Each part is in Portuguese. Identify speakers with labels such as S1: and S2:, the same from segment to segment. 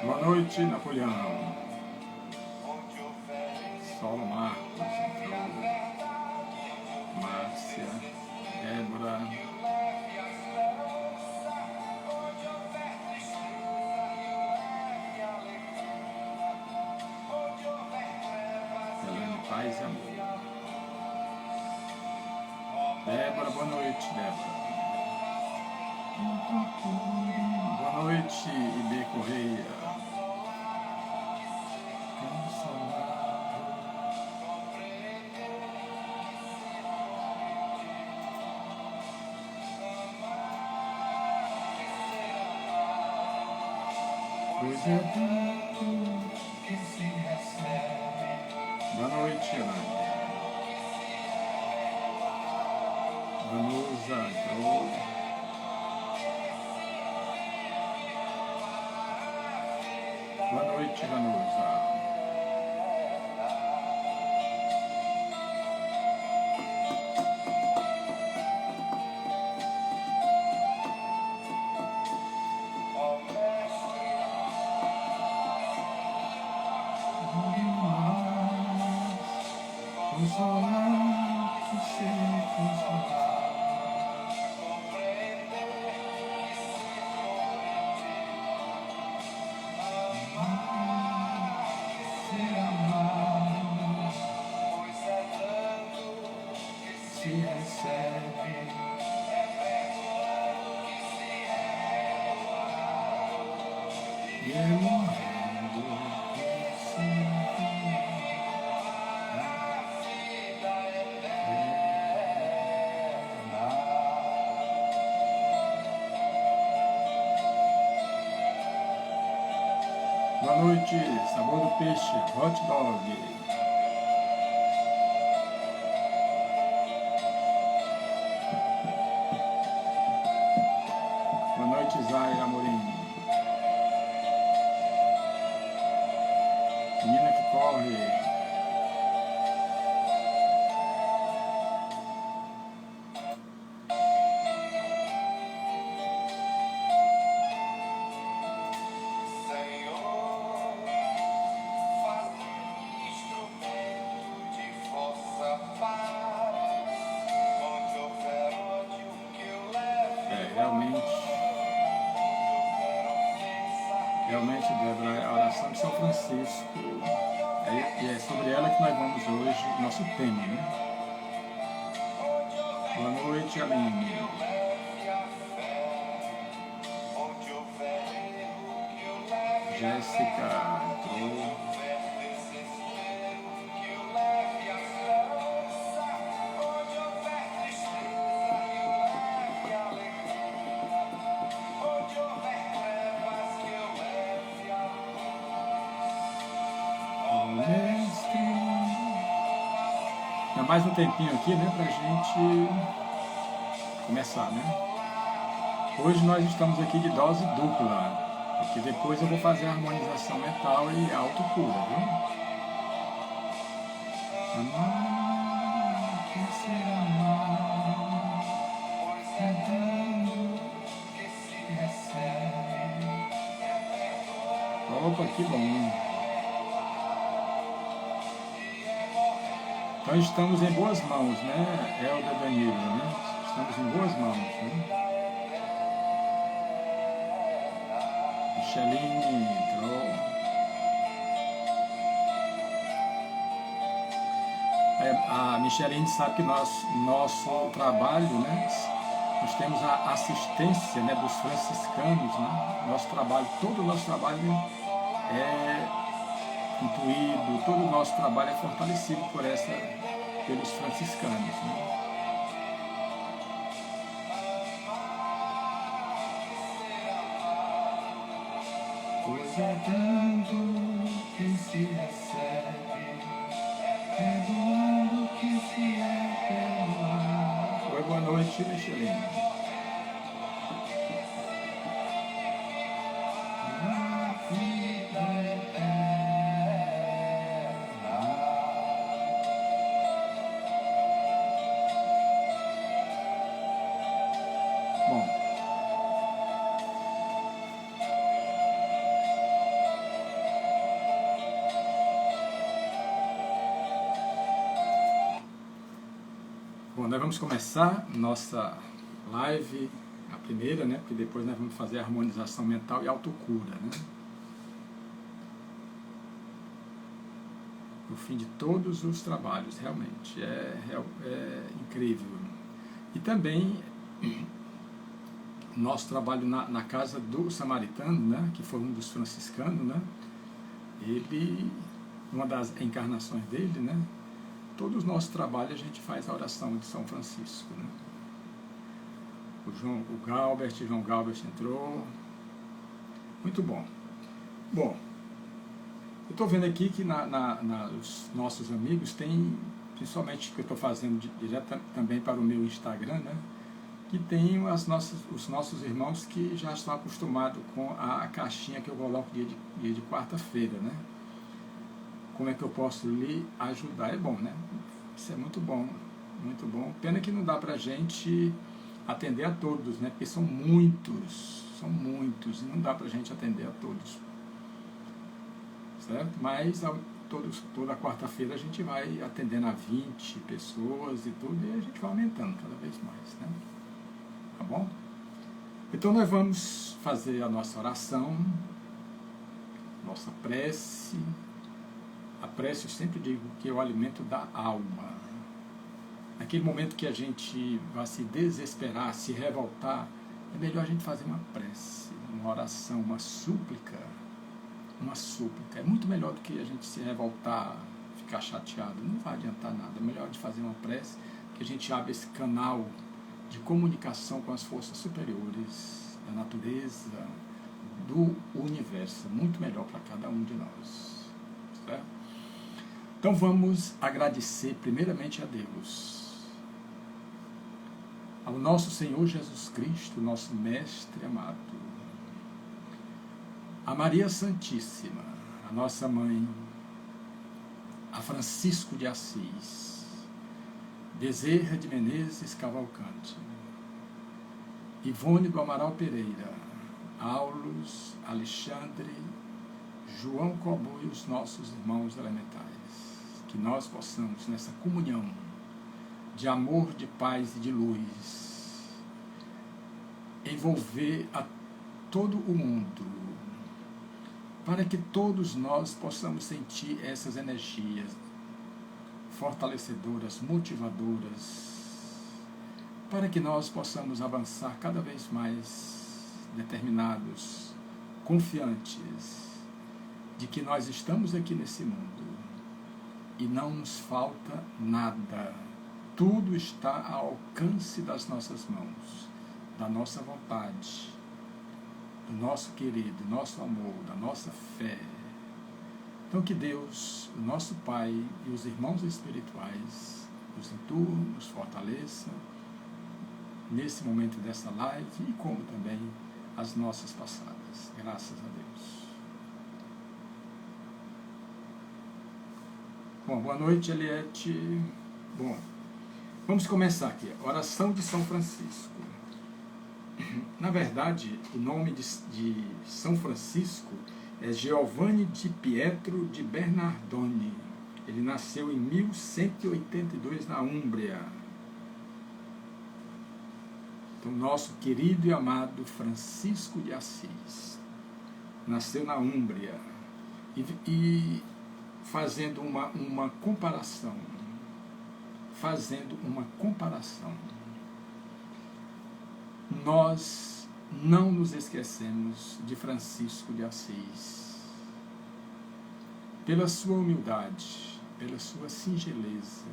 S1: Boa noite, Napoleão. Saulo Marcos entrou. Márcia, Débora. Helene, paz e amor. Débora, boa noite, Débora. Boa noite, Ibe Correia. Pois é tanto que se recebe. Boa noite, Elaine. Vanusa entrou. Boa noite, Vanusa. Consolar, que ser consolado. Ser amado, pois é tanto que se recebe. E é morrendo que se Boa noite, sabor do peixe, hot dog. Boa noite, Zaira Amorim. Menina que corre. Realmente, Débora, a oração de São Francisco, e é sobre ela que nós vamos hoje, nosso tema, né? Boa noite, Aline. Jéssica entrou. Mais um tempinho aqui, né, pra gente começar, né? Hoje nós estamos aqui de dose dupla, porque depois eu vou fazer a harmonização mental e autocura, viu? Amar, que ser amar, pois é dando que se recebe. Opa, que bom! Então estamos em boas mãos, né, Helder Danilo, né? Estamos em boas mãos, né? Micheline entrou. A Micheline sabe que nosso trabalho, né? Nós temos a assistência, né, dos franciscanos, né? Nosso trabalho, todo o nosso trabalho é intuído, todo o nosso trabalho é fortalecido pelos franciscanos, né? Pois é dando que se recebe, perdoando que se é perdoado. Oi, boa noite, Micheline. Bom, nós vamos começar nossa live, a primeira, né? Porque depois nós vamos fazer a harmonização mental e autocura, né? O fim de todos os trabalhos, realmente, é incrível. E também nosso trabalho na casa do samaritano, né? Que foi um dos franciscanos, né? Ele, uma das encarnações dele, né? Todo o nosso trabalho a gente faz a oração de São Francisco, né? João Galbert entrou. Muito bom. Bom, eu estou vendo aqui que os nossos amigos tem, principalmente que eu estou fazendo direto também para o meu Instagram, né? Que tem os nossos irmãos que já estão acostumados com a caixinha que eu coloco dia de quarta-feira, né? Como é que eu posso lhe ajudar? É bom, né? Isso é muito bom, muito bom. Pena que não dá pra gente atender a todos, né? Porque são muitos, e não dá pra gente atender a todos. Certo? Mas toda quarta-feira a gente vai atendendo a 20 pessoas e tudo, e a gente vai aumentando cada vez mais, né? Tá bom? Então nós vamos fazer a nossa oração, nossa prece. A prece, eu sempre digo que é o alimento da alma. Naquele momento que a gente vai se desesperar, se revoltar, é melhor a gente fazer uma prece, uma oração, uma súplica. Uma súplica. É muito melhor do que a gente se revoltar, ficar chateado. Não vai adiantar nada. É melhor a gente fazer uma prece, que a gente abre esse canal de comunicação com as forças superiores da natureza, do universo. Muito melhor para cada um de nós. Certo? Então vamos agradecer primeiramente a Deus, ao nosso Senhor Jesus Cristo, nosso Mestre amado, a Maria Santíssima, a nossa Mãe, a Francisco de Assis, Bezerra de Menezes Cavalcante, Ivone do Amaral Pereira, Aulos, Alexandre, João Cobu e os nossos irmãos elementais. Que nós possamos, nessa comunhão de amor, de paz e de luz, envolver a todo o mundo, para que todos nós possamos sentir essas energias fortalecedoras, motivadoras, para que nós possamos avançar cada vez mais determinados, confiantes de que nós estamos aqui nesse mundo e não nos falta nada. Tudo está ao alcance das nossas mãos, da nossa vontade, do nosso querer, do nosso amor, da nossa fé. Então que Deus, o nosso Pai e os irmãos espirituais nos enturmem, nos fortaleçam nesse momento dessa live e como também as nossas passadas. Graças a Deus. Bom, boa noite, Eliette. Bom, vamos começar aqui. Oração de São Francisco. Na verdade, o nome de São Francisco é Giovanni di Pietro di Bernardone. Ele nasceu em 1182 na Úmbria. Então, nosso querido e amado Francisco de Assis nasceu na Úmbria. E fazendo uma comparação, nós não nos esquecemos de Francisco de Assis, pela sua humildade, pela sua singeleza,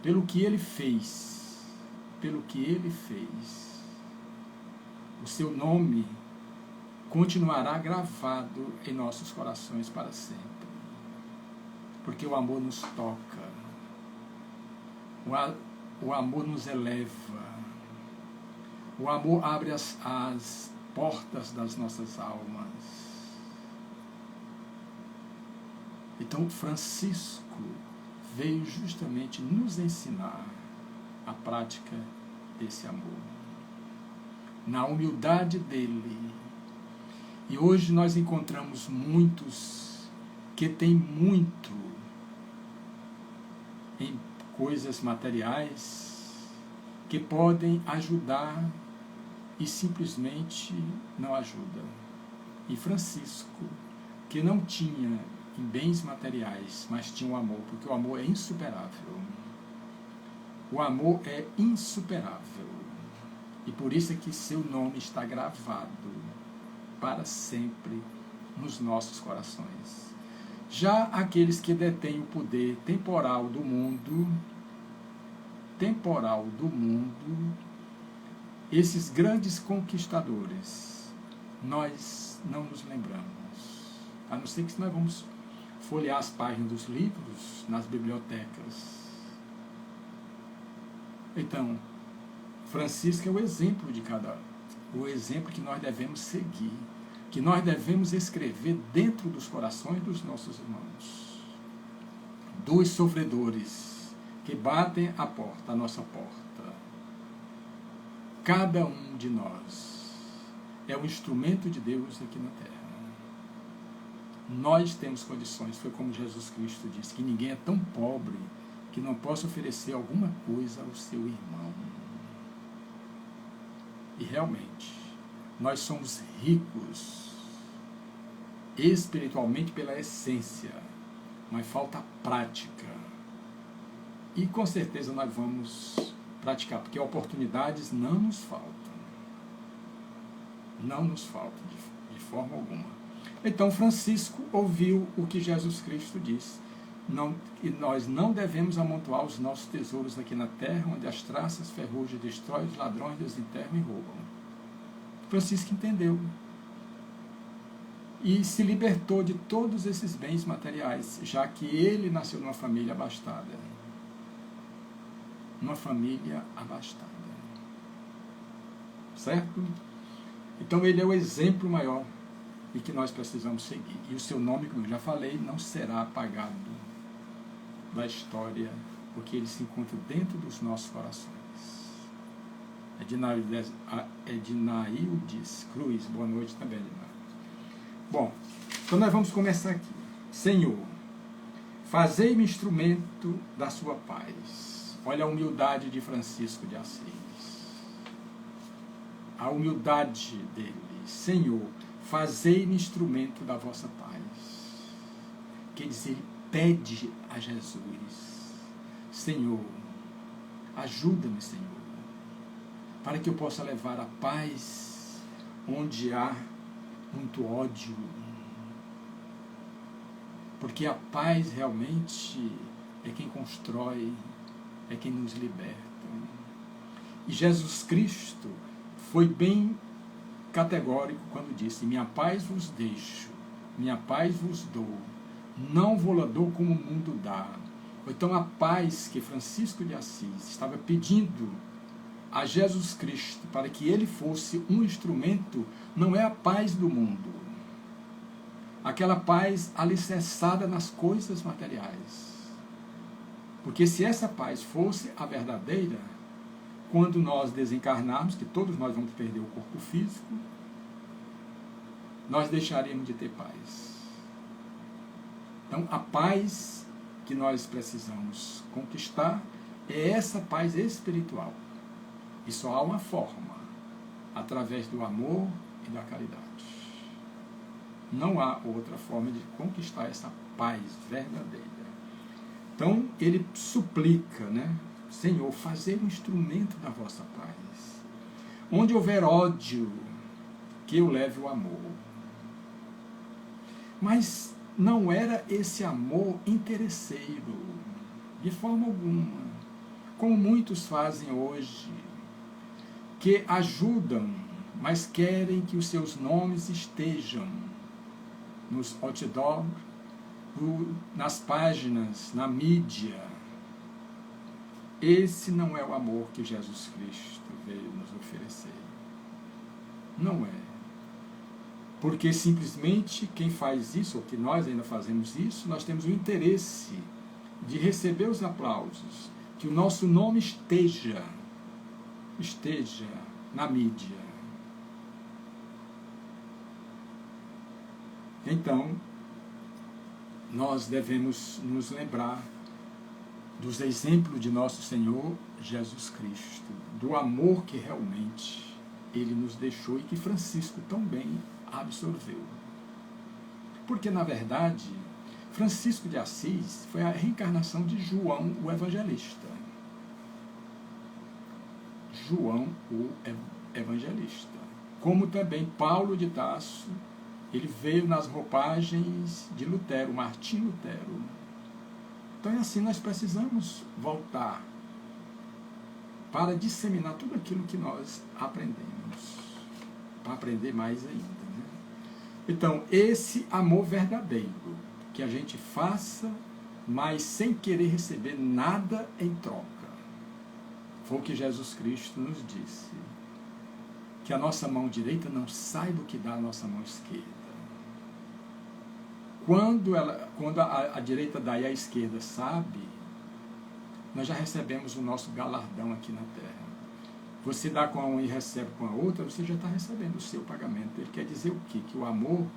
S1: pelo que ele fez, o seu nome continuará gravado em nossos corações para sempre. Porque o amor nos toca, o amor nos eleva, o amor abre as portas das nossas almas. Então Francisco veio justamente nos ensinar a prática desse amor, na humildade dele. E hoje nós encontramos muitos que têm muito coisas materiais que podem ajudar e simplesmente não ajudam. E Francisco, que não tinha em bens materiais, mas tinha o amor, porque o amor é insuperável. O amor é insuperável. E por isso é que seu nome está gravado para sempre nos nossos corações. Já aqueles que detêm o poder temporal do mundo, esses grandes conquistadores, nós não nos lembramos. A não ser que nós vamos folhear as páginas dos livros nas bibliotecas. Então, Francisco é o exemplo o exemplo que nós devemos seguir, que nós devemos escrever dentro dos corações dos nossos irmãos, dos sofredores que batem a nossa porta. Cada um de nós é um instrumento de Deus aqui na terra. Nós temos condições, foi como Jesus Cristo disse, que ninguém é tão pobre que não possa oferecer alguma coisa ao seu irmão. E realmente, nós somos ricos espiritualmente pela essência, mas falta a prática. E com certeza nós vamos praticar, porque oportunidades não nos faltam. Não nos faltam de forma alguma. Então Francisco ouviu o que Jesus Cristo disse. E nós não devemos amontoar os nossos tesouros aqui na terra, onde as traças, ferrugem destroem, os ladrões desenterram e roubam. Francisco entendeu. E se libertou de todos esses bens materiais, já que ele nasceu numa família abastada. Uma família abastada. Certo? Então ele é o exemplo maior e que nós precisamos seguir. E o seu nome, como eu já falei, não será apagado da história, porque ele se encontra dentro dos nossos corações. Ednaildes Cruz, boa noite também, Ednaildes. Bom, então nós vamos começar aqui. Senhor, fazei-me instrumento da sua paz. Olha a humildade de Francisco de Assis. A humildade dele. Senhor, fazei-me instrumento da vossa paz. Quer dizer, ele pede a Jesus: Senhor, ajuda-me, Senhor, para que eu possa levar a paz onde há muito ódio. Porque a paz realmente é quem constrói, é quem nos liberta. E Jesus Cristo foi bem categórico quando disse: minha paz vos deixo, minha paz vos dou, não vou-la dou como o mundo dá. Então a paz que Francisco de Assis estava pedindo a Jesus Cristo para que ele fosse um instrumento, não é a paz do mundo, aquela paz alicerçada nas coisas materiais. Porque se essa paz fosse a verdadeira, quando nós desencarnarmos, que todos nós vamos perder o corpo físico, nós deixaríamos de ter paz. Então, a paz que nós precisamos conquistar é essa paz espiritual. E só há uma forma, através do amor e da caridade. Não há outra forma de conquistar essa paz verdadeira. Então, ele suplica, né? Senhor, fazei um instrumento da vossa paz. Onde houver ódio, que eu leve o amor. Mas não era esse amor interesseiro, de forma alguma, como muitos fazem hoje, que ajudam, mas querem que os seus nomes estejam nos outdoors, nas páginas, na mídia. Esse não é o amor que Jesus Cristo veio nos oferecer. Não é. Porque simplesmente quem faz isso, ou que nós ainda fazemos isso, nós temos o interesse de receber os aplausos, que o nosso nome esteja na mídia. Então, nós devemos nos lembrar dos exemplos de nosso Senhor Jesus Cristo, do amor que realmente Ele nos deixou e que Francisco tão bem absorveu. Porque, na verdade, Francisco de Assis foi a reencarnação de João, o Evangelista. João, o Evangelista. Como também Paulo de Tarso, ele veio nas roupagens de Lutero, Martim Lutero. Então é assim, nós precisamos voltar para disseminar tudo aquilo que nós aprendemos, para aprender mais ainda. Né? Então, esse amor verdadeiro, que a gente faça, mas sem querer receber nada em troca. Foi o que Jesus Cristo nos disse. Que a nossa mão direita não saiba o que dá a nossa mão esquerda. Quando a direita dá e a esquerda sabe, nós já recebemos o nosso galardão aqui na Terra. Você dá com uma e recebe com a outra, você já está recebendo o seu pagamento. Ele quer dizer o quê? Que o amor,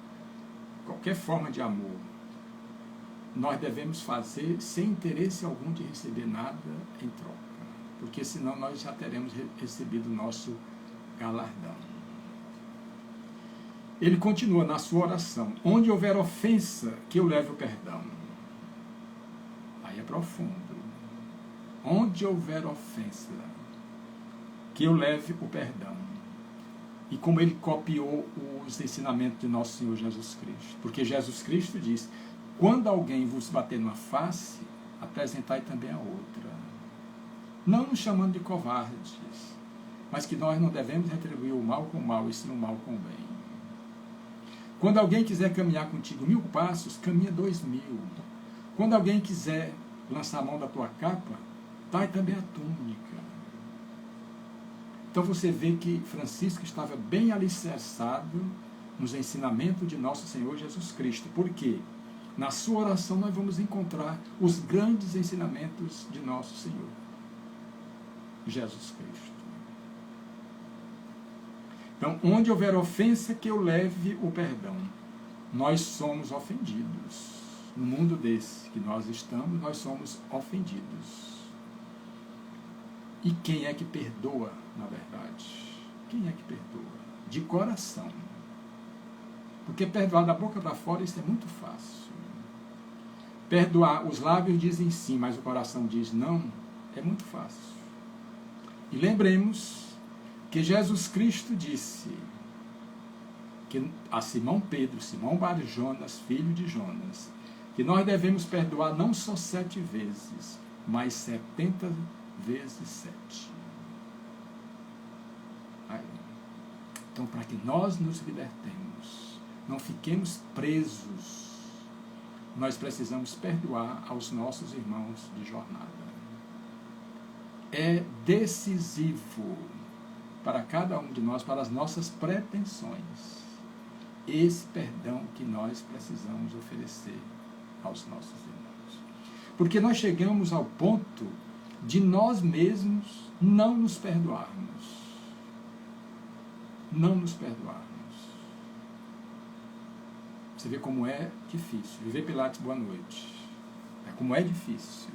S1: qualquer forma de amor, nós devemos fazer sem interesse algum de receber nada em troca. Porque senão nós já teremos recebido o nosso galardão. Ele continua na sua oração: onde houver ofensa, que eu leve o perdão. Aí é profundo. Onde houver ofensa, que eu leve o perdão. E como ele copiou os ensinamentos de nosso Senhor Jesus Cristo. Porque Jesus Cristo diz: quando alguém vos bater numa face, apresentai também a outra. Não nos chamando de covardes, mas que nós não devemos retribuir o mal com o mal, e sim o mal com o bem. Quando alguém quiser caminhar contigo 1000 passos, caminha 2000. Quando alguém quiser lançar a mão da tua capa, dai também a túnica. Então você vê que Francisco estava bem alicerçado nos ensinamentos de nosso Senhor Jesus Cristo. Por quê? Na sua oração nós vamos encontrar os grandes ensinamentos de nosso Senhor Jesus Cristo. Então, onde houver ofensa, que eu leve o perdão. Nós somos ofendidos. No mundo desse que nós estamos, nós somos ofendidos. E quem é que perdoa, na verdade? Quem é que perdoa? De coração. Porque perdoar da boca para fora, isso é muito fácil. Perdoar, os lábios dizem sim, mas o coração diz não, é muito fácil. E lembremos que Jesus Cristo disse que a Simão Pedro, Simão Bar Jonas, filho de Jonas, que nós devemos perdoar não só 7 vezes, mas 70 vezes 7. Aí. Então, para que nós nos libertemos, não fiquemos presos, nós precisamos perdoar aos nossos irmãos de jornada. É decisivo para cada um de nós, para as nossas pretensões, esse perdão que nós precisamos oferecer aos nossos irmãos. Porque nós chegamos ao ponto de nós mesmos não nos perdoarmos. Não nos perdoarmos. Você vê como é difícil. Viver Pilates, boa noite. Como é difícil.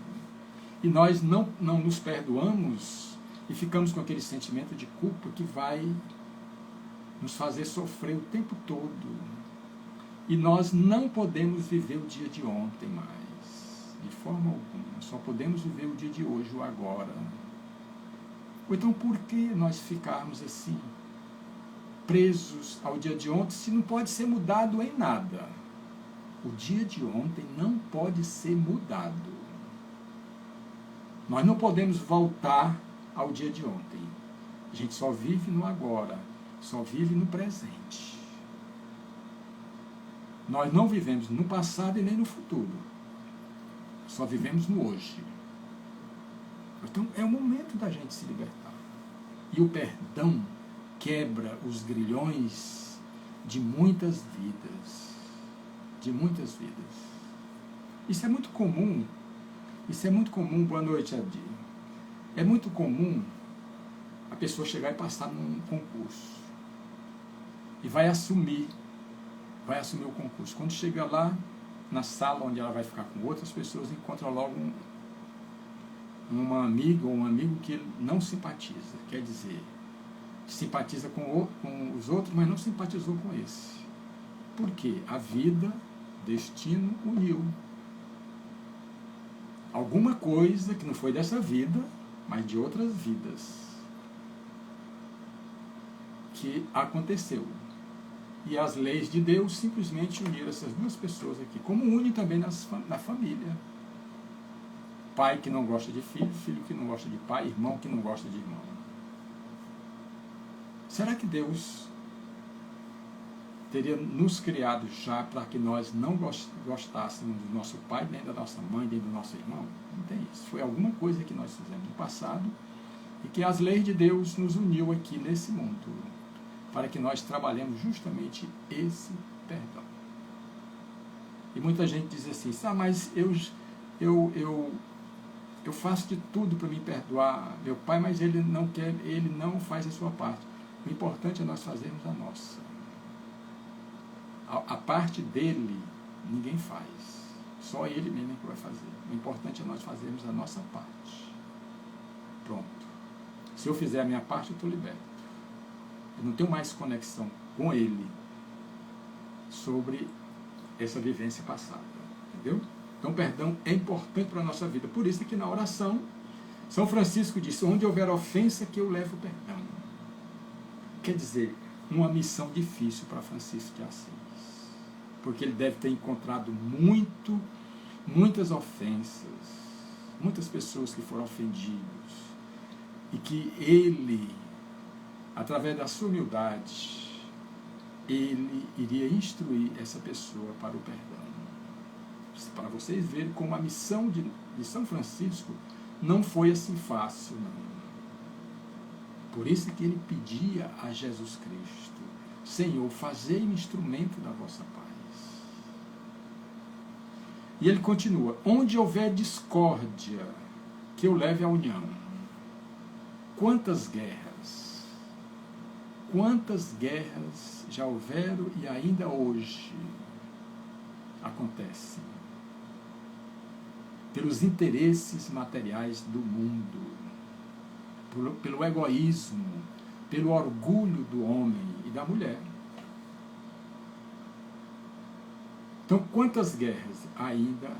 S1: E nós não nos perdoamos e ficamos com aquele sentimento de culpa que vai nos fazer sofrer o tempo todo. E nós não podemos viver o dia de ontem mais, de forma alguma. Só podemos viver o dia de hoje, o agora. Ou então, por que nós ficarmos assim, presos ao dia de ontem, se não pode ser mudado em nada? O dia de ontem não pode ser mudado. Nós não podemos voltar ao dia de ontem. A gente só vive no agora, só vive no presente. Nós não vivemos no passado e nem no futuro. Só vivemos no hoje. Então é o momento da gente se libertar. E o perdão quebra os grilhões de muitas vidas. De muitas vidas. Isso é muito comum. Isso é muito comum. Boa noite, Adi. É muito comum a pessoa chegar e passar num concurso. E vai assumir o concurso. Quando chega lá, na sala onde ela vai ficar com outras pessoas, encontra logo uma amiga ou um amigo que ele não simpatiza, quer dizer, simpatiza com os outros, mas não simpatizou com esse. Por quê? A vida, destino, uniu. Alguma coisa que não foi dessa vida, mas de outras vidas, que aconteceu. E as leis de Deus simplesmente uniram essas duas pessoas aqui, como une também na família. Pai que não gosta de filho, filho que não gosta de pai, irmão que não gosta de irmão. Será que Deus teria nos criado já para que nós não gostássemos do nosso pai, nem da nossa mãe, nem do nosso irmão? Não tem isso. Foi alguma coisa que nós fizemos no passado e que as leis de Deus nos uniu aqui nesse mundo, para que nós trabalhemos justamente esse perdão. E muita gente diz assim, mas eu faço de tudo para me perdoar meu pai, mas ele não quer, ele não faz a sua parte. O importante é nós fazermos a nossa. A parte dele, ninguém faz. Só ele mesmo que vai fazer. O importante é nós fazermos a nossa parte. Pronto. Se eu fizer a minha parte, eu estou liberto. Eu não tenho mais conexão com ele sobre essa vivência passada. Entendeu? Então, perdão é importante para a nossa vida. Por isso que na oração, São Francisco disse, onde houver ofensa, que eu levo perdão. Quer dizer, uma missão difícil para Francisco de Assis. Porque ele deve ter encontrado muitas ofensas, muitas pessoas que foram ofendidas. E que ele, através da sua humildade, ele iria instruir essa pessoa para o perdão. Para vocês verem como a missão de São Francisco não foi assim fácil, não. Por isso que ele pedia a Jesus Cristo, Senhor, fazei-me instrumento da vossa paz. E ele continua, onde houver discórdia, que eu leve à união. Quantas guerras já houveram e ainda hoje acontecem? Pelos interesses materiais do mundo, pelo egoísmo, pelo orgulho do homem e da mulher. Então, quantas guerras ainda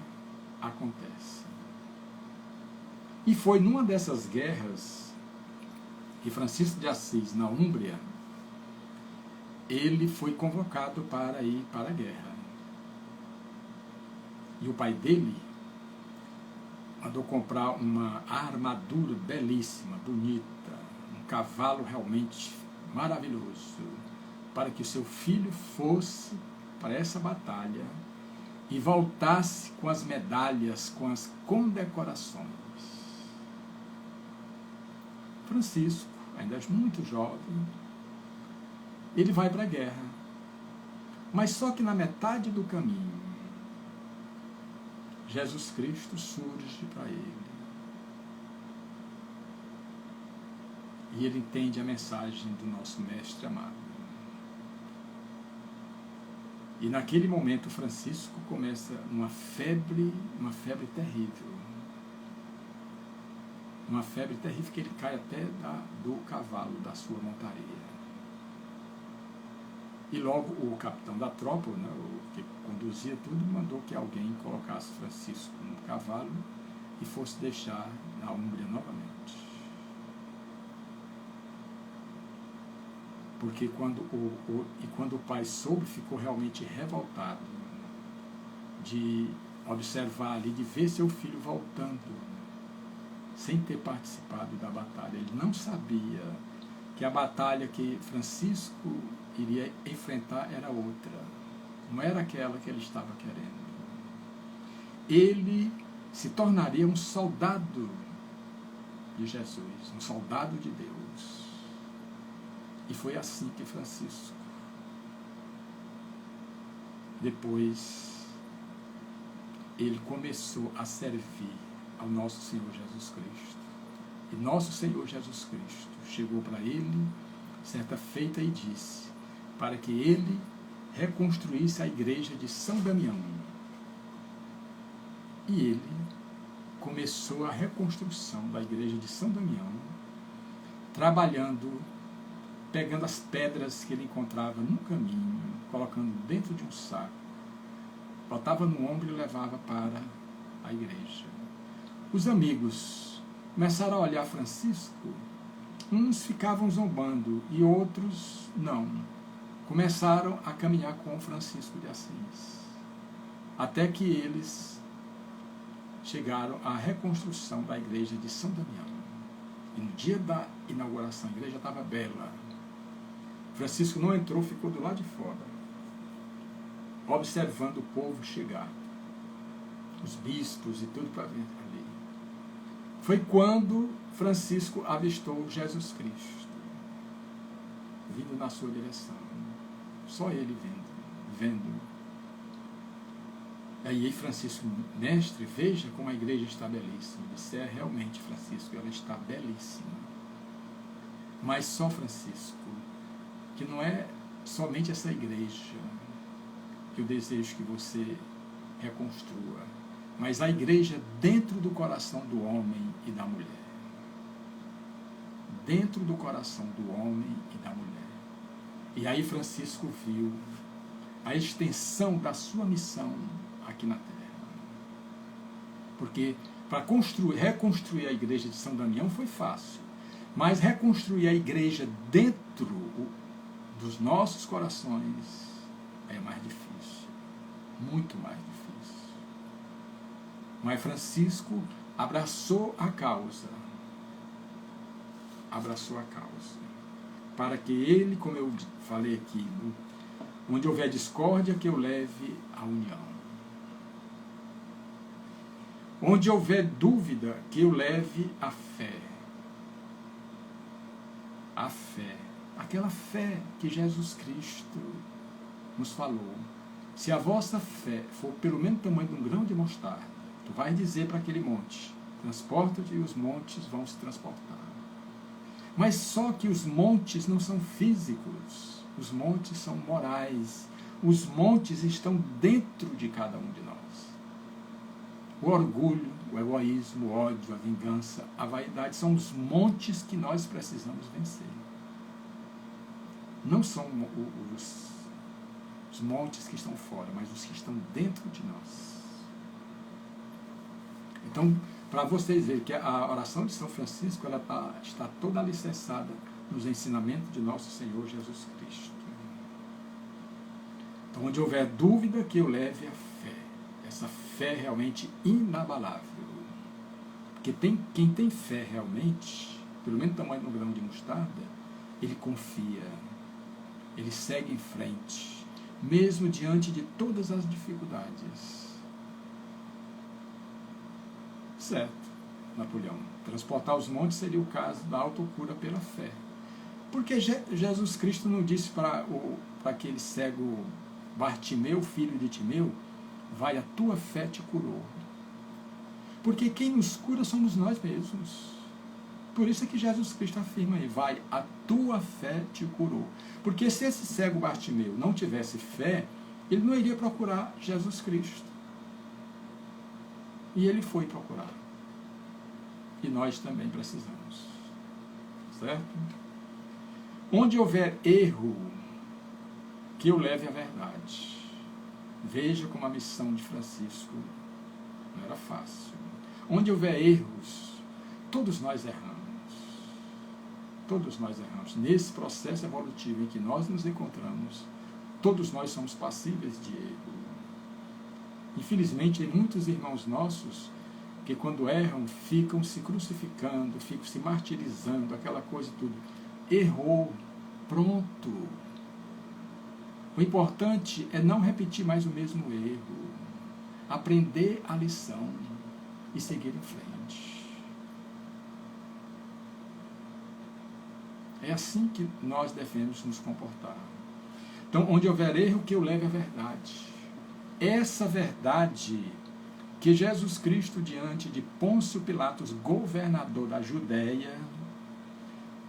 S1: acontecem? E foi numa dessas guerras que Francisco de Assis, na Úmbria, ele foi convocado para ir para a guerra. E o pai dele mandou comprar uma armadura belíssima, bonita, um cavalo realmente maravilhoso, para que o seu filho fosse para essa batalha e voltasse com as medalhas, com as condecorações. Francisco, ainda muito jovem, ele vai para a guerra, mas só que na metade do caminho, Jesus Cristo surge para ele. E ele entende a mensagem do nosso Mestre amado. E naquele momento Francisco começa uma febre terrível. Uma febre terrível que ele cai até do cavalo, da sua montaria. E logo o capitão da tropa, né, o que conduzia tudo, mandou que alguém colocasse Francisco no cavalo e fosse deixar na Úmbria novamente. Porque quando o pai soube, ficou realmente revoltado de observar ali, de ver seu filho voltando, sem ter participado da batalha. Ele não sabia que a batalha que Francisco iria enfrentar era outra, não era aquela que ele estava querendo. Ele se tornaria um soldado de Jesus, um soldado de Deus. E foi assim que Francisco, depois, ele começou a servir ao nosso Senhor Jesus Cristo. E nosso Senhor Jesus Cristo chegou para ele certa feita e disse, para que ele reconstruísse a igreja de São Damião. E ele começou a reconstrução da igreja de São Damião, trabalhando, pegando as pedras que ele encontrava no caminho, colocando dentro de um saco, botava no ombro e levava para a igreja. Os amigos começaram a olhar Francisco, uns ficavam zombando e outros não. Começaram a caminhar com Francisco de Assis, até que eles chegaram à reconstrução da igreja de São Damião. E no dia da inauguração, a igreja estava bela. Francisco não entrou, ficou do lado de fora, observando o povo chegar, os bispos e tudo para ver ali. Foi quando Francisco avistou Jesus Cristo, vindo na sua direção. Só ele vendo. Aí Francisco, mestre, veja como a igreja está belíssima. Eu disse, realmente, Francisco, ela está belíssima. Mas só, Francisco, que não é somente essa igreja que eu desejo que você reconstrua, mas a igreja dentro do coração do homem e da mulher. Dentro do coração do homem e da mulher. E aí Francisco viu a extensão da sua missão aqui na Terra. Porque para reconstruir a igreja de São Damião foi fácil, mas reconstruir a igreja dentro dos nossos corações é mais difícil, muito mais difícil. Mas Francisco abraçou a causa, para que ele, como eu falei aqui, onde houver discórdia, que eu leve a união. Onde houver dúvida, que eu leve a fé. A fé. Aquela fé que Jesus Cristo nos falou. Se a vossa fé for pelo menos o tamanho de um grão de mostarda, tu vai dizer para aquele monte, transporta-te e os montes vão se transportar. Mas só que os montes não são físicos, os montes são morais, os montes estão dentro de cada um de nós. O orgulho, o egoísmo, o ódio, a vingança, a vaidade são os montes que nós precisamos vencer. Não são os montes que estão fora, mas os que estão dentro de nós. Então, para vocês verem que a oração de São Francisco ela está toda alicerçada nos ensinamentos de nosso Senhor Jesus Cristo. Então, onde houver dúvida, que eu leve a fé. Essa fé realmente inabalável. Porque quem tem fé realmente, pelo menos o tamanho do grão de mostarda, ele confia, ele segue em frente, mesmo diante de todas as dificuldades. Certo, Napoleão. Transportar os montes seria o caso da autocura pela fé. Porque Jesus Cristo não disse para aquele cego Bartimeu, filho de Timeu, vai, a tua fé te curou. Porque quem nos cura somos nós mesmos. Por isso é que Jesus Cristo afirma aí, vai, a tua fé te curou. Porque se esse cego Bartimeu não tivesse fé, ele não iria procurar Jesus Cristo. E ele foi procurar. E nós também precisamos. Certo? Onde houver erro, que eu leve a verdade. Veja como a missão de Francisco não era fácil. Onde houver erros, todos nós erramos. Todos nós erramos. Nesse processo evolutivo em que nós nos encontramos, todos nós somos passíveis de erro. Infelizmente, tem muitos irmãos nossos que quando erram, ficam se crucificando, ficam se martirizando, aquela coisa tudo. Errou, pronto. O importante é não repetir mais o mesmo erro, aprender a lição e seguir em frente. É assim que nós devemos nos comportar. Então, onde houver erro, que eu leve a verdade. Essa verdade que Jesus Cristo, diante de Pôncio Pilatos, governador da Judéia,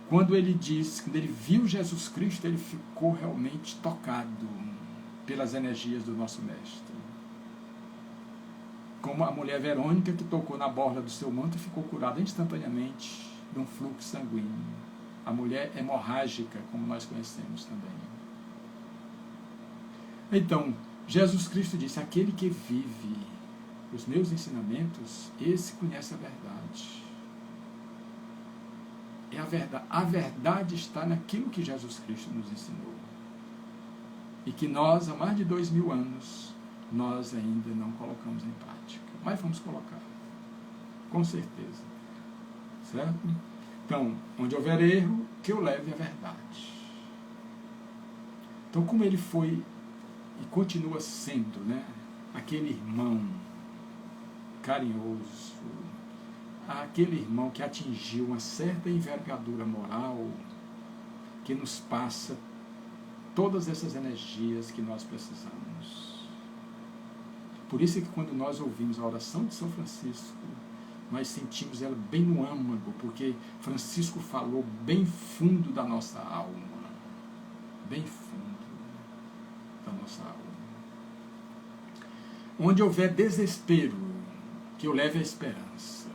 S1: quando ele viu Jesus Cristo, ele ficou realmente tocado pelas energias do nosso Mestre. como a mulher Verônica, que tocou na borda do seu manto e ficou curada instantaneamente de um fluxo sanguíneo. A mulher hemorrágica, como nós conhecemos também. Então, Jesus Cristo disse, aquele que vive os meus ensinamentos, esse conhece a verdade. É a verdade. A verdade está naquilo que Jesus Cristo nos ensinou. E que nós, há mais de 2000 anos, nós ainda não colocamos em prática. Mas vamos colocar. Com certeza. Certo? Então, onde houver erro, que eu leve a verdade. Então, como ele foi e continua sendo, né, aquele irmão carinhoso, aquele irmão que atingiu uma certa envergadura moral, que nos passa todas essas energias que nós precisamos. Por isso é que quando nós ouvimos a oração de São Francisco, nós sentimos ela bem no âmago, porque Francisco falou bem fundo da nossa alma. Bem fundo da nossa alma. Onde houver desespero, que eu leve a esperança.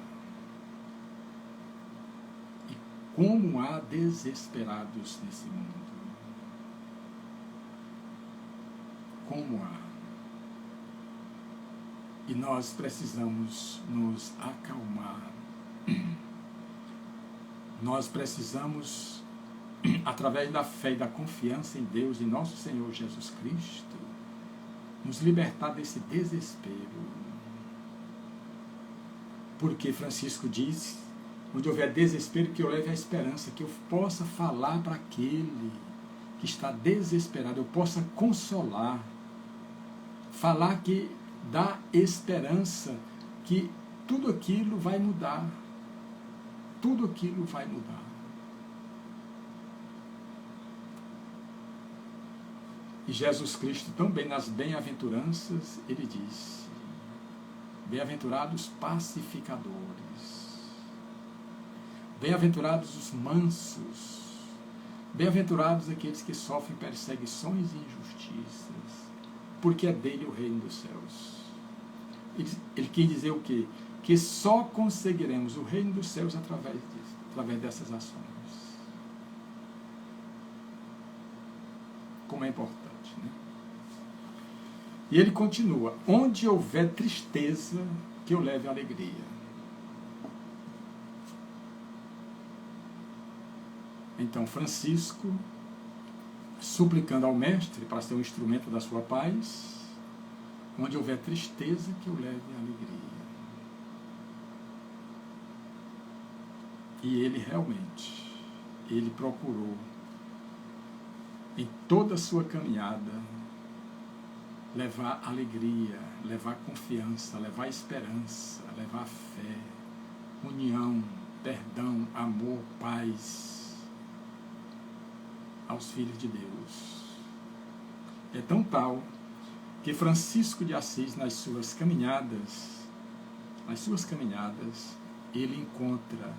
S1: E como há desesperados nesse mundo. Como há. E nós precisamos nos acalmar. Nós precisamos, através da fé e da confiança em Deus e nosso Senhor Jesus Cristo, nos libertar desse desespero. Porque Francisco diz, onde houver desespero, que eu leve a esperança, que eu possa falar para aquele que está desesperado, eu possa consolar, falar que dá esperança, que tudo aquilo vai mudar. Tudo aquilo vai mudar. E Jesus Cristo também nas bem-aventuranças, ele diz, bem-aventurados pacificadores, bem-aventurados os mansos, bem-aventurados aqueles que sofrem perseguições e injustiças, porque é dele o reino dos céus. Ele quis dizer o quê? Que só conseguiremos o reino dos céus através disso, através dessas ações. Como é importante, né? E ele continua, onde houver tristeza, que eu leve alegria. Então, Francisco, suplicando ao Mestre para ser um instrumento da sua paz, onde houver tristeza, que eu leve alegria. E ele realmente, ele procurou, em toda a sua caminhada, levar alegria, levar confiança, levar esperança, levar fé, união, perdão, amor, paz aos filhos de Deus. É tão tal que Francisco de Assis, nas suas caminhadas, ele encontra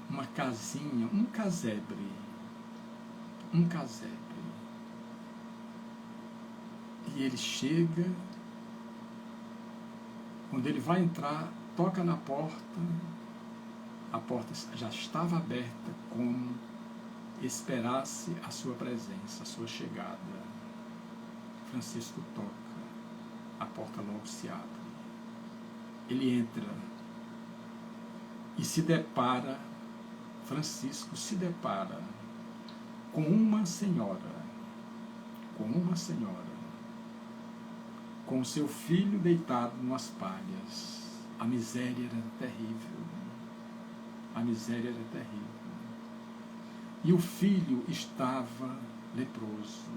S1: uma casinha, um casebre. E ele chega, quando ele vai entrar, toca na porta, a porta já estava aberta, como esperasse a sua presença, a sua chegada. Francisco toca, a porta logo se abre. Ele entra e se depara, Francisco se depara com uma senhora, com seu filho deitado nas palhas. A miséria era terrível. E o filho estava leproso.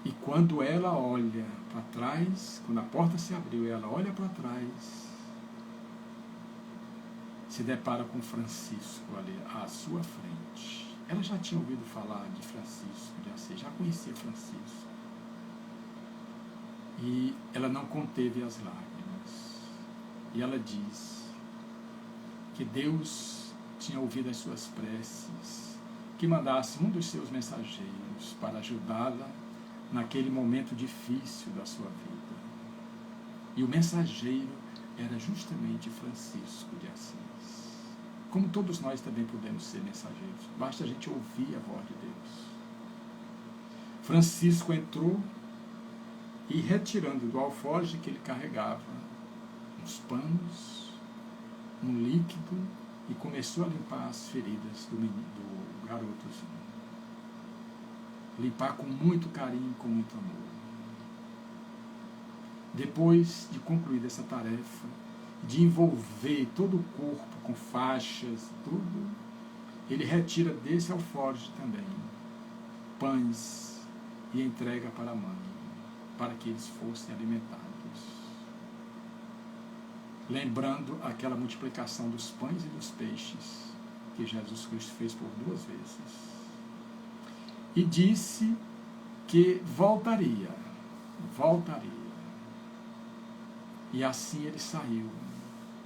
S1: E quando ela olha para trás, quando a porta se abriu, ela olha para trás, se depara com Francisco ali à sua frente. Ela já tinha ouvido falar de Francisco de Assis, já conhecia Francisco. E ela não conteve as lágrimas. E ela diz que Deus tinha ouvido as suas preces que mandasse um dos seus mensageiros para ajudá-la naquele momento difícil da sua vida. E o mensageiro era justamente Francisco de Assis. Como todos nós também podemos ser mensageiros, basta a gente ouvir a voz de Deus. Francisco entrou e, retirando do alforje que ele carregava uns panos, um líquido, e começou a limpar as feridas do garotozinho. Limpar com muito carinho, com muito amor. Depois de concluir essa tarefa, de envolver todo o corpo com faixas, tudo, ele retira desse alforje também pães e entrega para a mãe, para que eles fossem alimentados. Lembrando aquela multiplicação dos pães e dos peixes que Jesus Cristo fez por 2 vezes. E disse que voltaria. E assim ele saiu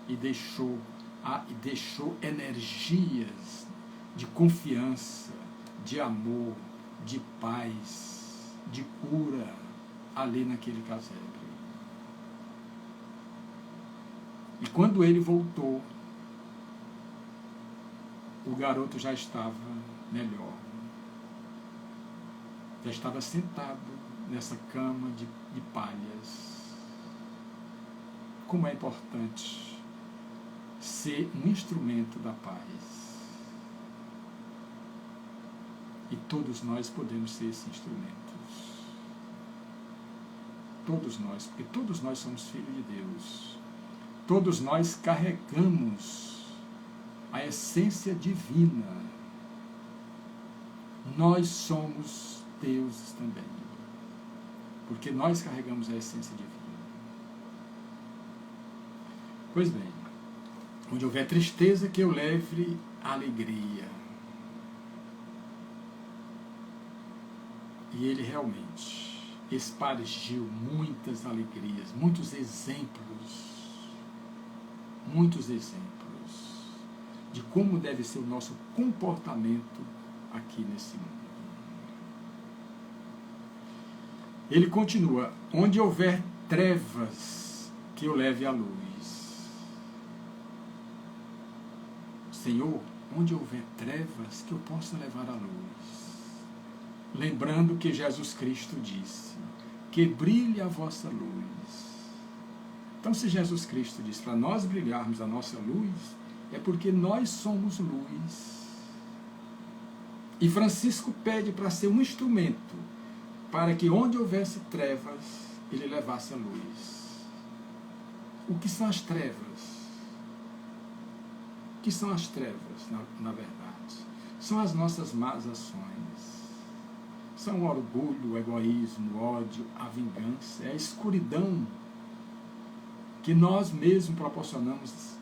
S1: e deixou energias de confiança, de amor, de paz, de cura ali naquele casebre. E quando ele voltou, o garoto já estava melhor. Já estava sentado nessa cama de palhas. Como é importante ser um instrumento da paz. E todos nós podemos ser esses instrumentos. Todos nós, porque todos nós somos filhos de Deus. Todos nós carregamos a essência divina. Nós somos deuses também, porque nós carregamos a essência divina. Pois bem, onde houver tristeza, que eu leve alegria. E ele realmente espargiu muitas alegrias, muitos exemplos de como deve ser o nosso comportamento aqui nesse mundo. Ele continua: onde houver trevas, que eu leve a luz. Senhor, onde houver trevas, que eu possa levar a luz. Lembrando que Jesus Cristo disse: que brilhe a vossa luz. Então, se Jesus Cristo disse para nós brilharmos a nossa luz, é porque nós somos luz. E Francisco pede para ser um instrumento, para que onde houvesse trevas, ele levasse a luz. O que são as trevas? O que são as trevas, na verdade? São as nossas más ações. São o orgulho, o egoísmo, o ódio, a vingança, é a escuridão que nós mesmos proporcionamos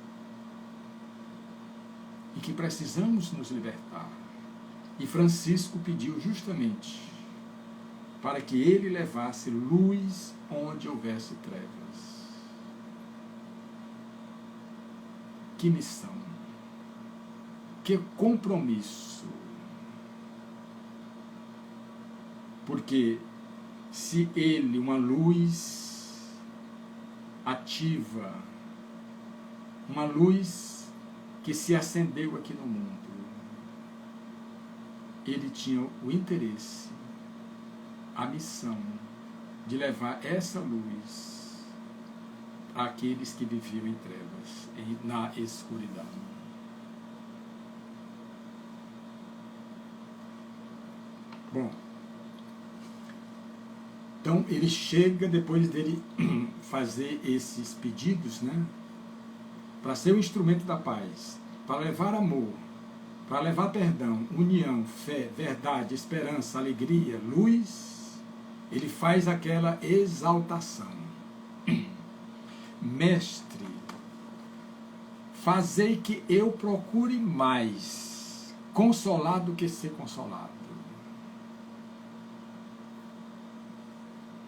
S1: e que precisamos nos libertar. E Francisco pediu justamente para que ele levasse luz onde houvesse trevas. Que missão, que compromisso. Porque se ele, uma luz ativa, uma luz que se acendeu aqui no mundo, ele tinha o interesse, a missão de levar essa luz àqueles que viviam em trevas, na escuridão. Bom, então ele chega, depois dele fazer esses pedidos, né, para ser o instrumento da paz, para levar amor, para levar perdão, união, fé, verdade, esperança, alegria, luz, ele faz aquela exaltação. Mestre, fazei que eu procure mais consolar do que ser consolado.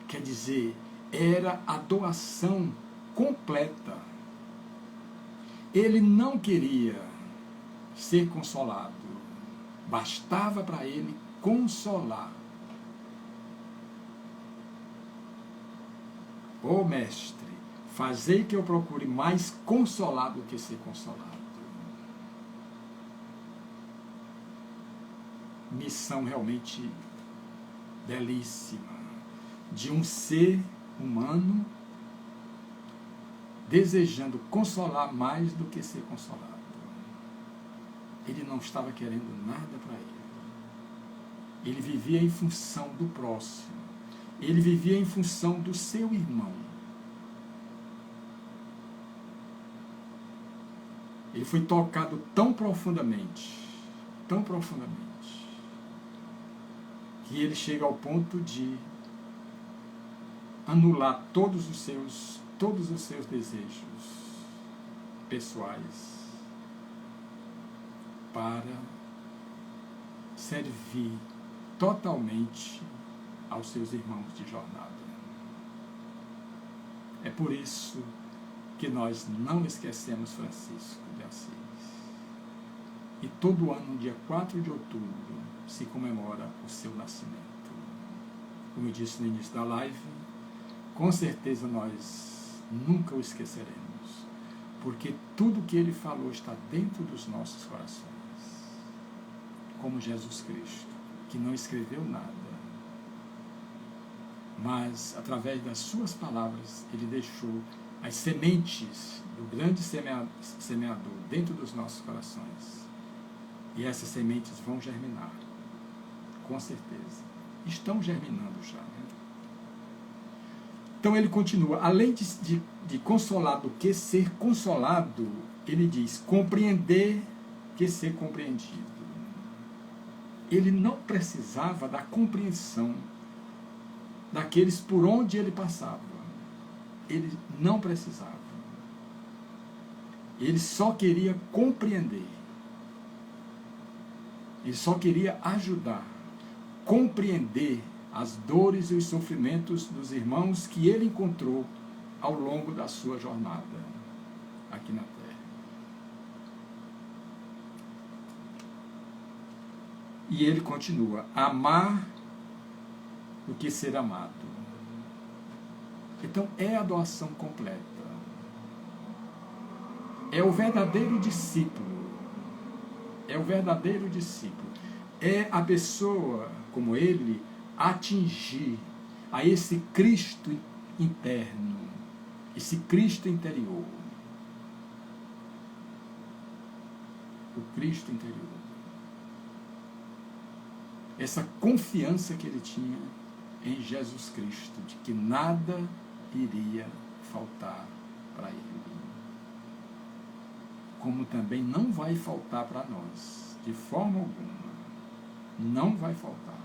S1: Quer dizer, era a doação completa. Ele não queria ser consolado, Bastava para ele consolar. Ó mestre, fazei que eu procure mais consolar do que ser consolado. Missão realmente belíssima de um ser humano desejando consolar mais do que ser consolado. Ele não estava querendo nada para ele. Ele vivia em função do próximo. Ele vivia em função do seu irmão. Ele foi tocado tão profundamente, que ele chega ao ponto de anular todos os seus desejos pessoais para servir totalmente aos seus irmãos de jornada. É por isso que nós não esquecemos Francisco de Assis. E todo ano, no dia 4 de outubro, se comemora o seu nascimento. Como eu disse no início da live, com certeza nós nunca o esqueceremos, porque tudo que ele falou está dentro dos nossos corações. Como Jesus Cristo, que não escreveu nada, mas através das suas palavras ele deixou as sementes do grande semeador dentro dos nossos corações. E essas sementes vão germinar, com certeza. Estão germinando já. Né? Então ele continua, além de consolar do que ser consolado, ele diz, compreender que ser compreendido. Ele não precisava da compreensão daqueles por onde ele passava. Ele não precisava. Ele só queria compreender. Ele só queria ajudar, compreender as dores e os sofrimentos dos irmãos que ele encontrou ao longo da sua jornada aqui na Terra. E ele continua, amar do que ser amado. Então é a doação completa. É o verdadeiro discípulo. É o verdadeiro discípulo. É a pessoa, como ele, atingir a esse Cristo interno, esse Cristo interior. O Cristo interior. Essa confiança que ele tinha em Jesus Cristo, de que nada iria faltar para ele. Como também não vai faltar para nós, de forma alguma. Não vai faltar.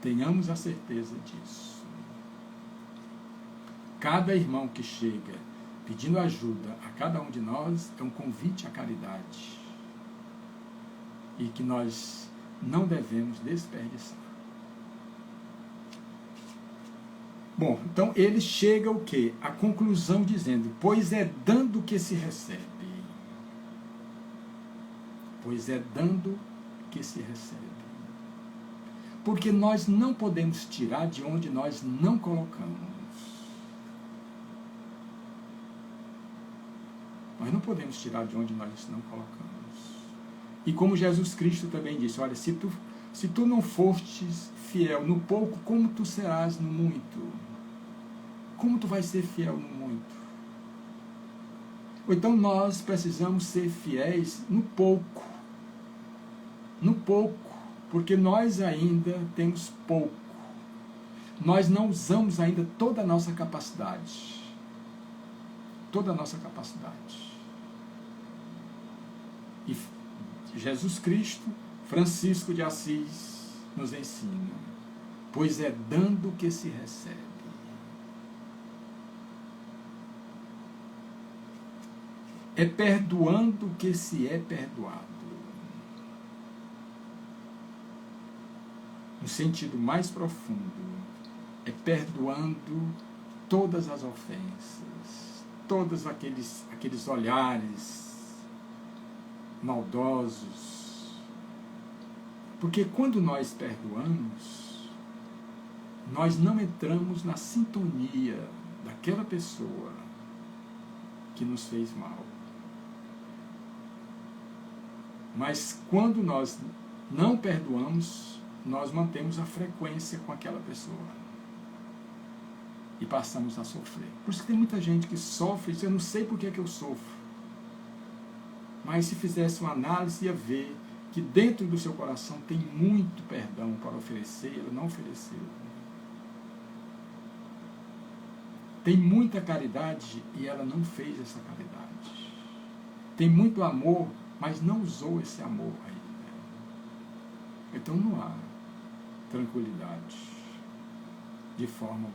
S1: Tenhamos a certeza disso. Cada irmão que chega pedindo ajuda a cada um de nós é um convite à caridade. E que nós não devemos desperdiçar. Bom, então ele chega o quê? A conclusão dizendo, pois é dando que se recebe. Pois é dando que se recebe. Porque nós não podemos tirar de onde nós não colocamos. Nós não podemos tirar de onde nós não colocamos. E como Jesus Cristo também disse, olha, se tu não fostes fiel no pouco, como tu serás no muito? Como tu vais ser fiel no muito? Ou então nós precisamos ser fiéis no pouco. No pouco, porque nós ainda temos pouco. Nós não usamos ainda toda a nossa capacidade. Toda a nossa capacidade. E Jesus Cristo, Francisco de Assis, nos ensina, pois é dando que se recebe. É perdoando que se é perdoado. No sentido mais profundo, é perdoando todas as ofensas, todos aqueles olhares maldosos, Porque quando nós perdoamos, nós não entramos na sintonia daquela pessoa que nos fez mal. Mas quando nós não perdoamos, nós mantemos a frequência com aquela pessoa. E passamos a sofrer. Por isso que tem muita gente que sofre, eu não sei por que eu sofro. Mas se fizesse uma análise, ia ver que dentro do seu coração tem muito perdão para oferecer, ele não ofereceu. Tem muita caridade e ela não fez essa caridade. Tem muito amor, mas não usou esse amor ainda. Então não há tranquilidade de forma.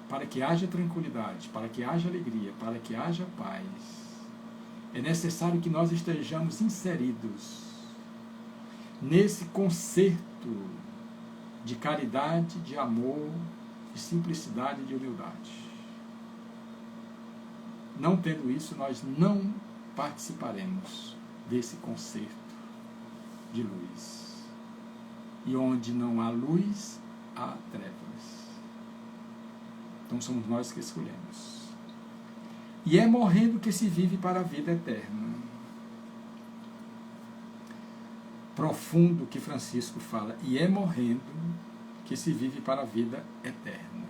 S1: Para que haja tranquilidade, para que haja alegria, para que haja paz, é necessário que nós estejamos inseridos nesse concerto de caridade, de amor, de simplicidade e de humildade. Não tendo isso, nós não participaremos desse concerto de luz. E onde não há luz, há trevas. Então somos nós que escolhemos. E é morrendo que se vive para a vida eterna. Profundo que Francisco fala. E é morrendo que se vive para a vida eterna.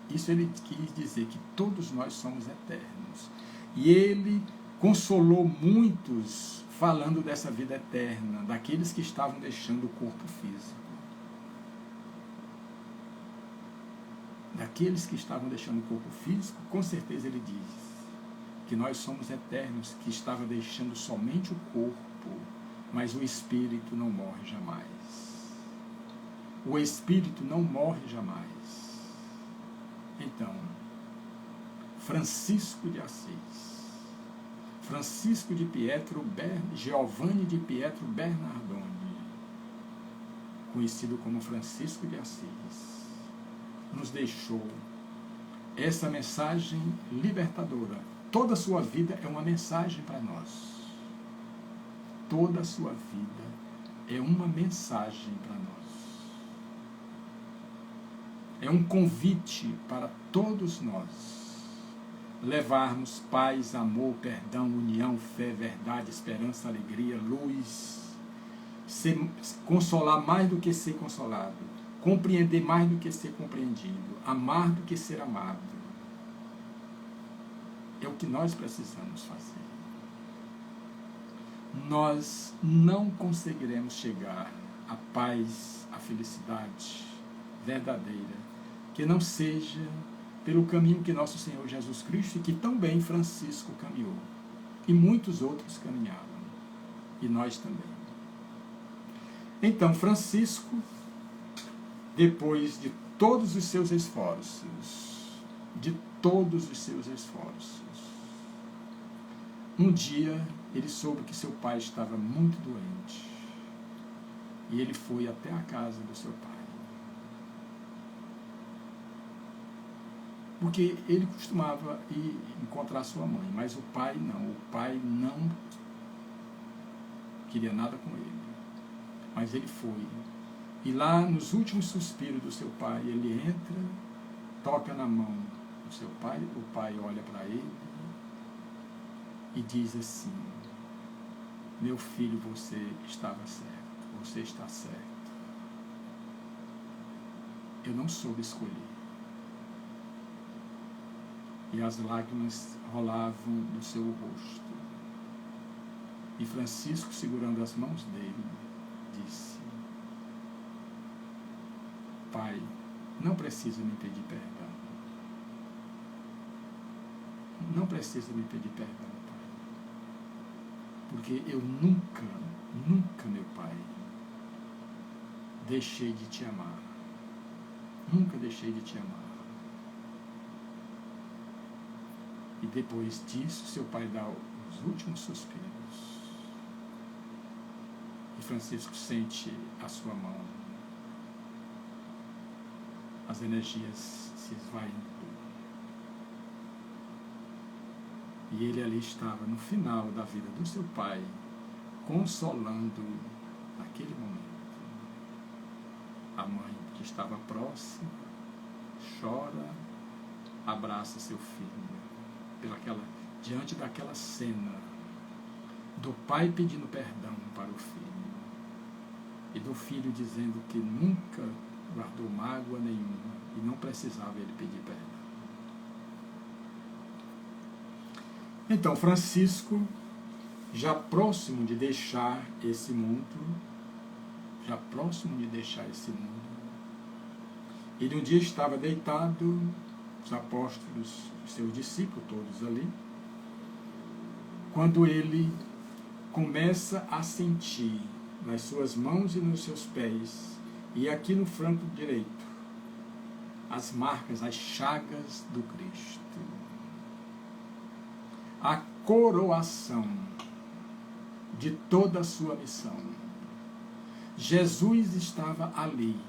S1: Isso ele quis dizer que todos nós somos eternos. E ele consolou muitos falando dessa vida eterna, daqueles que estavam deixando o corpo físico. Daqueles que estavam deixando o corpo físico, com certeza ele diz que nós somos eternos, que estava deixando somente o corpo, mas o espírito não morre jamais. O espírito não morre jamais. Então, Francisco de Assis, Francisco de Pietro, Giovanni de Pietro Bernardoni, conhecido como Francisco de Assis, nos deixou essa mensagem libertadora. Toda a sua vida é uma mensagem para nós. Toda a sua vida é uma mensagem para nós. É um convite para todos nós levarmos paz, amor, perdão, união, fé, verdade, esperança, alegria, luz, consolar mais do que ser consolado, compreender mais do que ser compreendido, amar do que ser amado. É o que nós precisamos fazer. Nós não conseguiremos chegar à paz, à felicidade verdadeira, que não seja pelo caminho que nosso Senhor Jesus Cristo, e que também Francisco caminhou, e muitos outros caminharam, e nós também. Então, Francisco, depois de todos os seus esforços, um dia ele soube que seu pai estava muito doente, e ele foi até a casa do seu pai. Porque ele costumava ir encontrar sua mãe, mas o pai não queria nada com ele. Mas ele foi. E lá, nos últimos suspiros do seu pai, ele entra, toca na mão do seu pai, o pai olha para ele e diz assim: meu filho, você estava certo, você está certo. Eu não soube escolher. E as lágrimas rolavam no seu rosto. E Francisco, segurando as mãos dele, disse: pai, não precisa me pedir perdão. Não precisa me pedir perdão, pai. Porque eu nunca, meu pai, deixei de te amar. Nunca deixei de te amar. E depois disso, seu pai dá os últimos suspiros. E Francisco sente a sua mão. As energias se esvaindo. E ele ali estava no final da vida do seu pai, consolando naquele momento. A mãe que estava próxima chora, abraça seu filho, diante daquela cena do pai pedindo perdão para o filho e do filho dizendo que nunca guardou mágoa nenhuma e não precisava ele pedir perdão. Então, Francisco, já próximo de deixar esse mundo, ele um dia estava deitado, os apóstolos, os seus discípulos, todos ali, quando ele começa a sentir nas suas mãos e nos seus pés, e aqui no flanco direito, as marcas, as chagas do Cristo. A coroação de toda a sua missão. Jesus estava ali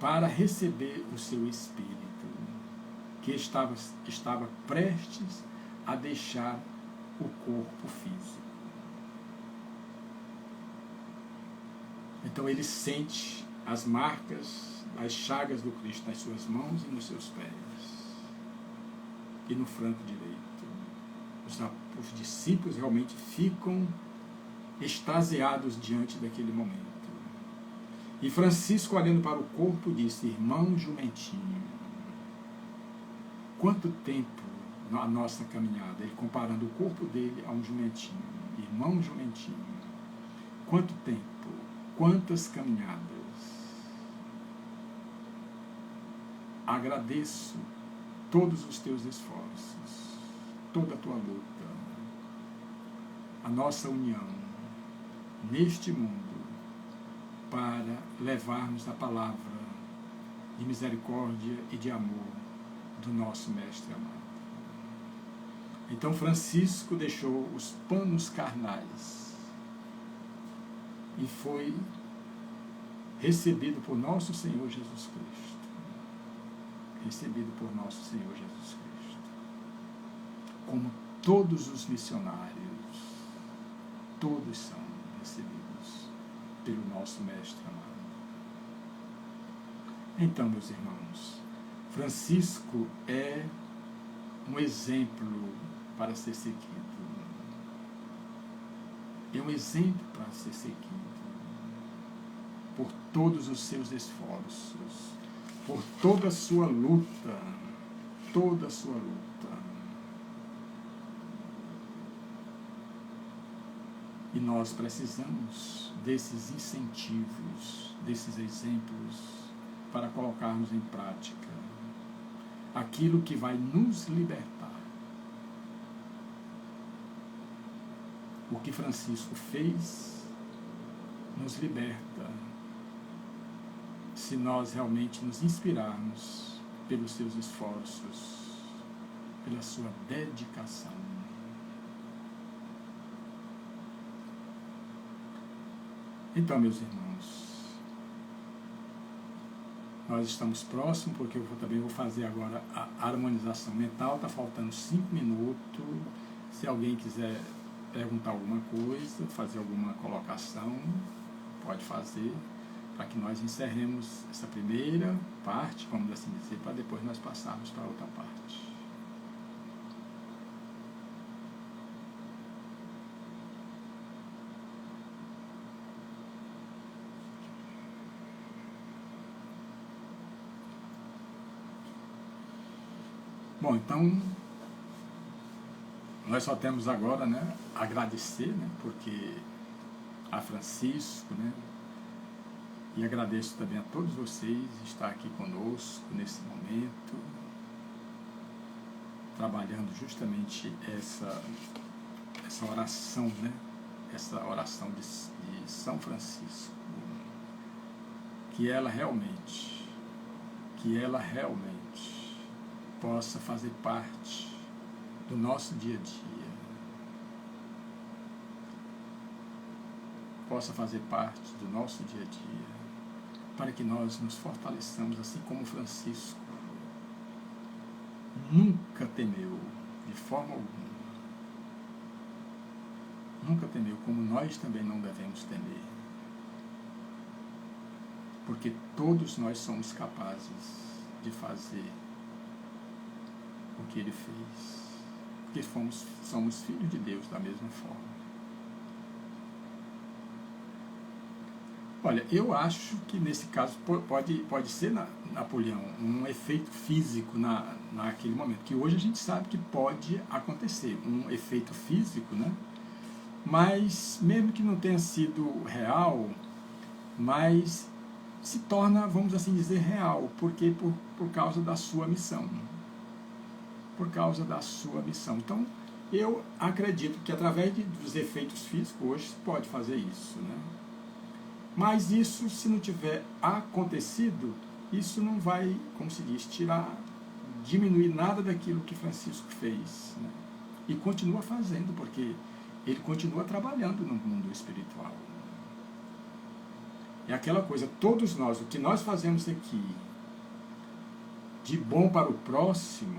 S1: para receber o seu Espírito, que estava prestes a deixar o corpo físico. Então ele sente as marcas, as chagas do Cristo nas suas mãos e nos seus pés. E no flanco direito. Os discípulos realmente ficam extasiados diante daquele momento. E Francisco, olhando para o corpo, disse: irmão jumentinho, quanto tempo na nossa caminhada, ele comparando o corpo dele a um jumentinho, irmão jumentinho, quanto tempo, quantas caminhadas. Agradeço todos os teus esforços, toda a tua luta, a nossa união neste mundo para levarmos a palavra de misericórdia e de amor do nosso Mestre amado. Então Francisco deixou os panos carnais e foi recebido por nosso Senhor Jesus Cristo. Recebido por nosso Senhor Jesus Cristo. Como todos os missionários, todos são recebidos pelo nosso Mestre amado. Então, meus irmãos, Francisco é um exemplo para ser seguido. É um exemplo para ser seguido por todos os seus esforços, por toda a sua luta, toda a sua luta. E nós precisamos desses incentivos, desses exemplos, para colocarmos em prática aquilo que vai nos libertar. O que Francisco fez nos liberta, se nós realmente nos inspirarmos pelos seus esforços, pela sua dedicação. Então, meus irmãos, nós estamos próximos, porque eu também vou fazer agora a harmonização mental. Está faltando 5 minutos. Se alguém quiser perguntar alguma coisa, fazer alguma colocação, pode fazer, para que nós encerremos essa primeira parte, vamos assim dizer, para depois nós passarmos para a outra parte. Bom, então, nós só temos agora, né, agradecer, né, porque a Francisco, né, e agradeço também a todos vocês estar aqui conosco nesse momento, trabalhando justamente essa oração, né, essa oração de São Francisco, que ela realmente possa fazer parte do nosso dia a dia, possa fazer parte do nosso dia a dia, para que nós nos fortaleçamos, assim como Francisco nunca temeu, de forma alguma, nunca temeu, como nós também não devemos temer, porque todos nós somos capazes de fazer o que ele fez, porque somos filhos de Deus da mesma forma. Olha, eu acho que nesse caso pode ser, Napoleão, um efeito físico naquele momento, que hoje a gente sabe que pode acontecer, um efeito físico, né? Mas mesmo que não tenha sido real, mas se torna, vamos assim dizer, real, porque por causa da sua missão. Por causa da sua missão. Então, eu acredito que através dos efeitos físicos hoje se pode fazer isso, né? Mas isso, se não tiver acontecido, isso não vai, como se diz, diminuir nada daquilo que Francisco fez, né? E continua fazendo, porque ele continua trabalhando no mundo espiritual. É aquela coisa, todos nós, o que nós fazemos aqui, de bom para o próximo,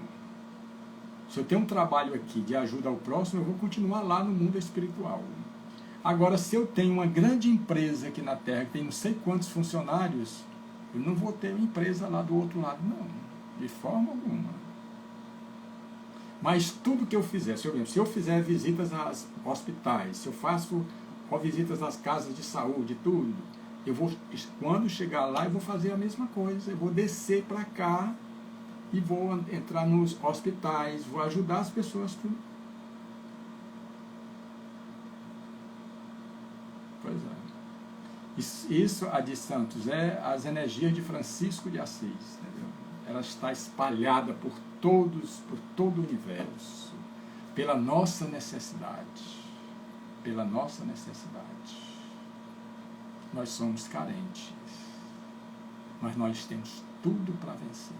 S1: se eu tenho um trabalho aqui de ajuda ao próximo, eu vou continuar lá no mundo espiritual. Agora, se eu tenho uma grande empresa aqui na Terra, que tem não sei quantos funcionários, eu não vou ter uma empresa lá do outro lado, não, de forma alguma. Mas tudo que eu fizer, se eu fizer visitas aos hospitais, se eu faço visitas às casas de saúde, tudo, eu vou, quando chegar lá, eu vou fazer a mesma coisa, eu vou descer para cá e vou entrar nos hospitais, vou ajudar as pessoas, tudo. Pois é. Isso, Adi Santos, é as energias de Francisco de Assis, entendeu? Ela está espalhada por todo o universo, pela nossa necessidade. Pela nossa necessidade. Nós somos carentes, mas nós temos tudo para vencer.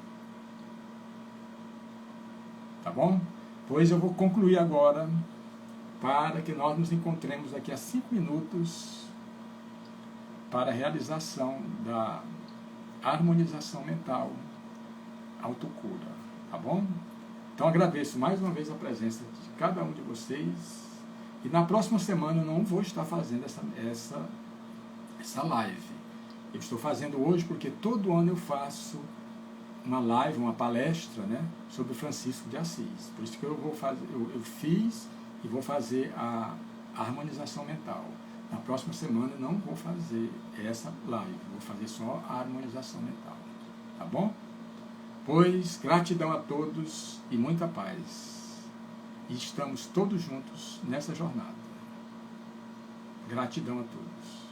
S1: Tá bom? Pois eu vou concluir agora, para que nós nos encontremos daqui a 5 minutos para a realização da harmonização mental, autocura, tá bom? Então agradeço mais uma vez a presença de cada um de vocês, e na próxima semana eu não vou estar fazendo essa live. Eu estou fazendo hoje porque todo ano eu faço uma live, uma palestra, né, sobre Francisco de Assis. Por isso que eu fiz e vou fazer a harmonização mental. Na próxima semana eu não vou fazer essa live, vou fazer só a harmonização mental. Tá bom? Pois, gratidão a todos e muita paz. E estamos todos juntos nessa jornada. Gratidão a todos.